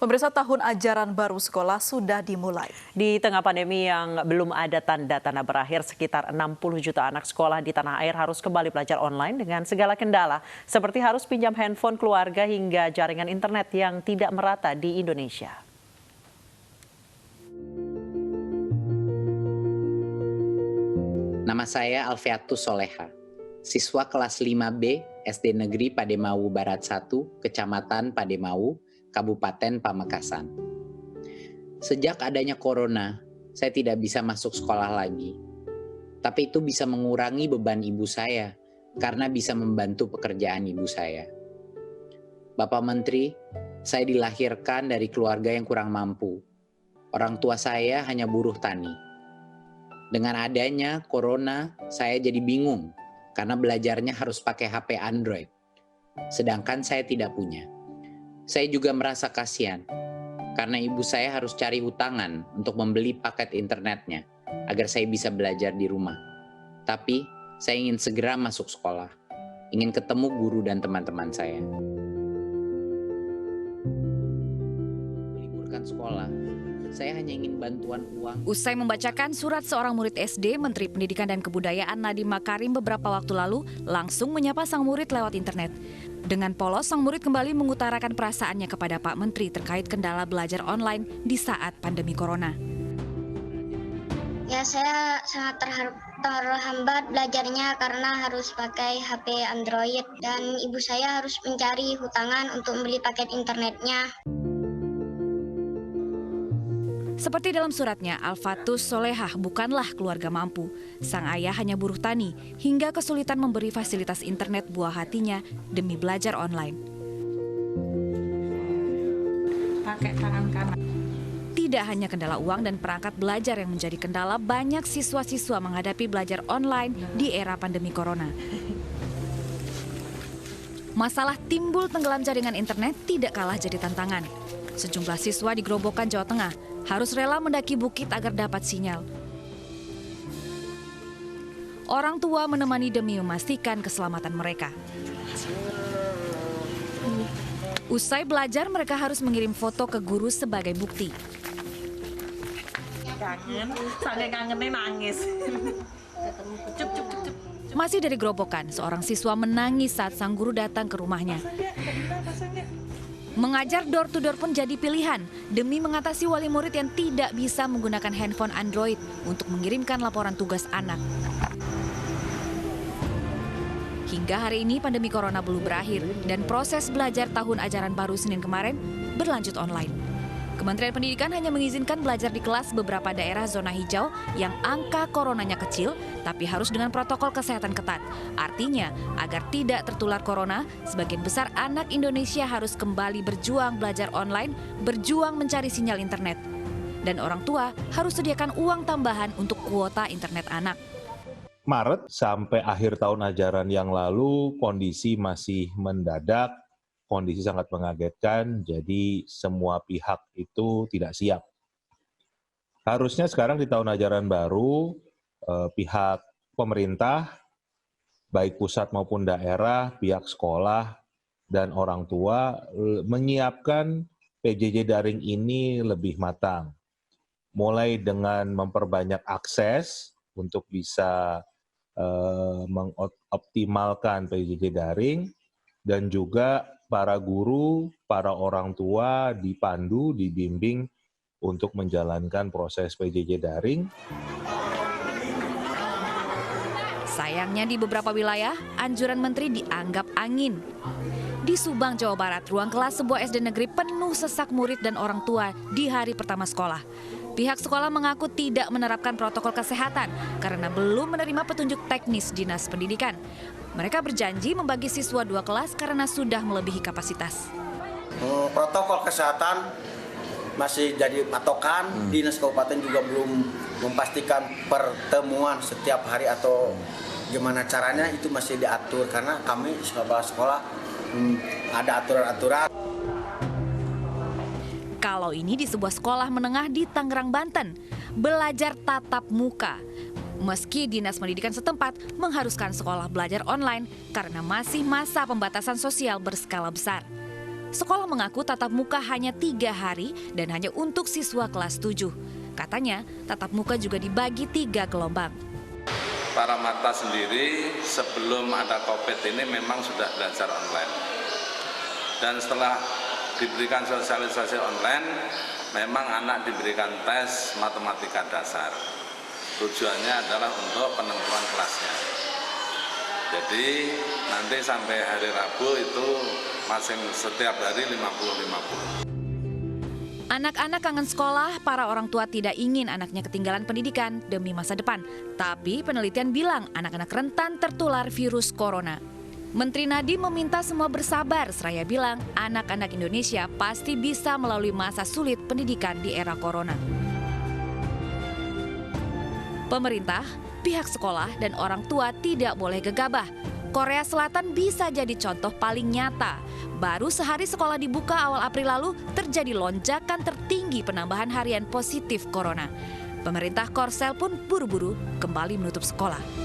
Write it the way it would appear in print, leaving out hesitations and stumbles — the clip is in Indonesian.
Pemirsa, tahun ajaran baru sekolah sudah dimulai. Di tengah pandemi yang belum ada tanda-tanda berakhir, sekitar 60 juta anak sekolah di tanah air harus kembali belajar online dengan segala kendala, seperti harus pinjam handphone keluarga hingga jaringan internet yang tidak merata di Indonesia. Nama saya Alfiatus Soleha, siswa kelas 5B SD Negeri Pademau Barat 1, Kecamatan Pademau, Kabupaten Pamekasan. Sejak adanya corona, saya tidak bisa masuk sekolah lagi. Tapi itu bisa mengurangi beban ibu saya, karena bisa membantu pekerjaan ibu saya. Bapak Menteri, saya dilahirkan dari keluarga yang kurang mampu. Orang tua saya hanya buruh tani. Dengan adanya corona, saya jadi bingung karena belajarnya harus pakai HP Android. Sedangkan saya tidak punya. Saya juga merasa kasihan karena ibu saya harus cari hutangan untuk membeli paket internetnya agar saya bisa belajar di rumah. Tapi saya ingin segera masuk sekolah, ingin ketemu guru dan teman-teman saya. Meliburkan sekolah, saya hanya ingin bantuan uang. Usai membacakan surat seorang murid SD, Menteri Pendidikan dan Kebudayaan Nadiem Makarim beberapa waktu lalu langsung menyapa sang murid lewat internet. Dengan polos, sang murid kembali mengutarakan perasaannya kepada Pak Menteri terkait kendala belajar online di saat pandemi corona. Ya, saya sangat terhambat belajarnya karena harus pakai HP Android dan ibu saya harus mencari hutangan untuk membeli paket internetnya. Seperti dalam suratnya, Alfiatus Solehah bukanlah keluarga mampu. Sang ayah hanya buruh tani, hingga kesulitan memberi fasilitas internet buah hatinya demi belajar online. Pakai tangan kanan. Tidak hanya kendala uang dan perangkat belajar yang menjadi kendala, banyak siswa-siswa menghadapi belajar online di era pandemi corona. Masalah timbul tenggelam jaringan internet tidak kalah jadi tantangan. Sejumlah siswa di Grobogan, Jawa Tengah harus rela mendaki bukit agar dapat sinyal. Orang tua menemani demi memastikan keselamatan mereka. Usai belajar, mereka harus mengirim foto ke guru sebagai bukti. Kangen, sampai kangennya nangis. Masih dari Grobogan, seorang siswa menangis saat sang guru datang ke rumahnya. Mengajar door to door pun jadi pilihan demi mengatasi wali murid yang tidak bisa menggunakan handphone Android untuk mengirimkan laporan tugas anak. Hingga hari ini pandemi corona belum berakhir dan proses belajar tahun ajaran baru Senin kemarin berlanjut online. Kementerian Pendidikan hanya mengizinkan belajar di kelas beberapa daerah zona hijau yang angka coronanya kecil, tapi harus dengan protokol kesehatan ketat. Artinya, agar tidak tertular corona, sebagian besar anak Indonesia harus kembali berjuang belajar online, berjuang mencari sinyal internet. Dan orang tua harus sediakan uang tambahan untuk kuota internet anak. Maret sampai akhir tahun ajaran yang lalu, kondisi masih mendadak, kondisi sangat mengagetkan, jadi semua pihak itu tidak siap. Harusnya sekarang di tahun ajaran baru, pihak pemerintah, baik pusat maupun daerah, pihak sekolah, dan orang tua menyiapkan PJJ daring ini lebih matang. Mulai dengan memperbanyak akses untuk bisa mengoptimalkan PJJ daring, dan juga para guru, para orang tua dipandu, dibimbing untuk menjalankan proses PJJ daring. Sayangnya di beberapa wilayah, anjuran menteri dianggap angin. Di Subang, Jawa Barat, ruang kelas sebuah SD negeri penuh sesak murid dan orang tua di hari pertama sekolah. Pihak sekolah mengaku tidak menerapkan protokol kesehatan karena belum menerima petunjuk teknis Dinas Pendidikan. Mereka berjanji membagi siswa 2 kelas karena sudah melebihi kapasitas. Protokol kesehatan masih jadi patokan. Dinas Kabupaten juga belum memastikan pertemuan setiap hari atau gimana caranya, itu masih diatur karena kami sekolah ada aturan-aturan. Kalau ini di sebuah sekolah menengah di Tangerang, Banten, belajar tatap muka. Meski Dinas Pendidikan setempat mengharuskan sekolah belajar online karena masih masa pembatasan sosial berskala besar. sekolah mengaku tatap muka hanya 3 hari dan hanya untuk siswa kelas 7. Katanya, tatap muka juga dibagi 3 gelombang. Para mata sendiri sebelum ada COVID ini memang sudah belajar online. Dan setelah diberikan sosialisasi online, memang anak diberikan tes matematika dasar. Tujuannya adalah untuk penentuan kelasnya. Jadi nanti sampai hari Rabu itu setiap hari 50-50. Anak-anak kangen sekolah, para orang tua tidak ingin anaknya ketinggalan pendidikan demi masa depan. Tapi penelitian bilang anak-anak rentan tertular virus corona. Menteri Nadiem meminta semua bersabar, seraya bilang anak-anak Indonesia pasti bisa melalui masa sulit pendidikan di era corona. Pemerintah, pihak sekolah, dan orang tua tidak boleh gegabah. Korea Selatan bisa jadi contoh paling nyata. Baru sehari sekolah dibuka awal April lalu, terjadi lonjakan tertinggi penambahan harian positif corona. Pemerintah Korsel pun buru-buru kembali menutup sekolah.